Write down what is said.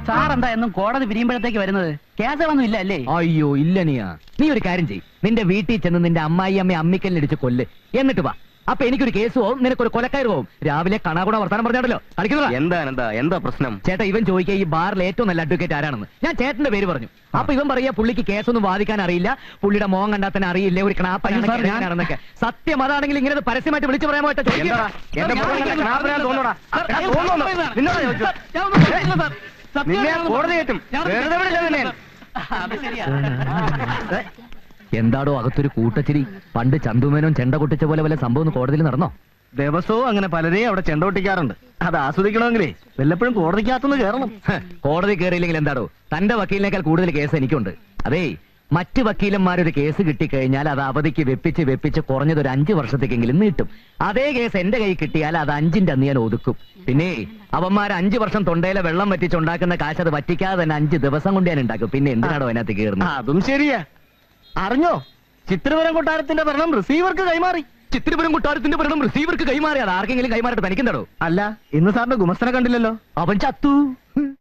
Sir എന്താ എന്നും കോടതി പിരിയുമ്പോഴത്തേക്ക് വരുന്നത്? കേസുകളൊന്നും ഇല്ല അല്ലേ? അയ്യോ ഇല്ല നീ ഒരു കാര്യം ചെയ്യ്. നിന്റെ വീട്ടിൽ ചെന്ന് നിന്റെ അമ്മായി അമ്മ അമ്മിക്കല്ലിടിച്ച് കൊല്ല്, എന്നിട്ട് വാ. അപ്പൊ എനിക്കൊരു കേസ് പോവും, നിനക്കൊരു കൊലക്കയറ് പോവും. രാവിലെ കണാകുണ വർത്താനം പറഞ്ഞാണല്ലോ കളിക്കുന്നത്. എന്താ പ്രശ്നം? ചേട്ടാ, ഇവൻ ചോദിക്കുക ഈ ബാറിലെ ഏറ്റവും നല്ല അഡ്വക്കേറ്റ് ആരാണെന്ന്. ഞാൻ ചേട്ടന്റെ പേര് പറഞ്ഞു. അപ്പൊ ഇവൻ പറയാ പുള്ളിക്ക് കേസൊന്നും വാദിക്കാൻ അറിയില്ല, പുള്ളിയുടെ മോൻ കണ്ടാൽ തന്നെ അറിയില്ല, ഒരു കണാപ്പനാണെന്നൊക്കെ. സത്യം അതാണെങ്കിൽ ഇങ്ങനെ പരസ്യമായിട്ട് വിളിച്ചു പറയാൻ പറ്റോ? എന്താടോ അകത്തൊരു കൂട്ടച്ചിരി? പണ്ട് ചന്തുമേനോൻ ചെണ്ട കൊട്ടിച്ച പോലെ വല്ല സംഭവം കോടതിയിൽ നടന്നോ? ദിവസവും അങ്ങനെ പലരെയും അവിടെ ചെണ്ട പൊട്ടിക്കാറുണ്ട്. അത് ആസ്വദിക്കണമെങ്കിലേ വല്ലപ്പോഴും കോടതിക്കകത്തുനിന്ന് കയറണം. കോടതി കയറിയില്ലെങ്കിൽ എന്താടോ, തന്റെ വക്കീലിനേക്കാൾ കൂടുതൽ കേസ് എനിക്കുണ്ട്. അതേ, മറ്റ് വക്കീലന്മാരൊരു കേസ് കിട്ടിക്കഴിഞ്ഞാൽ അത് അവധിക്ക് വെപ്പിച്ച് കുറഞ്ഞത് ഒരു 5 വർഷത്തേക്കെങ്കിലും നീട്ടും. അതേ കേസ് എന്റെ കൈ കിട്ടിയാൽ അത് 5ന്റെ അന്ന് ഞാൻ ഒതുക്കും. പിന്നെ അവന്മാർ 5 വർഷം തൊണ്ടയിലെ വെള്ളം വറ്റിച്ചുണ്ടാക്കുന്ന കാശ് അത് വറ്റിക്കാതെ തന്നെ 5 ദിവസം കൊണ്ട് ഞാൻ ഉണ്ടാക്കും. പിന്നെ എന്തിനാണോ അതിനകത്ത് കയറുന്നത്? അതും ശരിയാ. അറിഞ്ഞോ, ചിത്രപുരം കൊട്ടാരത്തിന്റെ ഭരണം റിസീവർക്ക് കൈമാറി. ചിത്രപുരം കൊട്ടാരത്തിന്റെ ഭരണം റിസീവർക്ക് കൈമാറി? അത് ആർക്കെങ്കിലും കൈമാറിട്ട് തനിക്കെന്താടോ? അല്ല, ഇന്ന് സാറിന്റെ ഗുമസ്തനെ കണ്ടില്ലല്ലോ. അവൻ ചത്തു.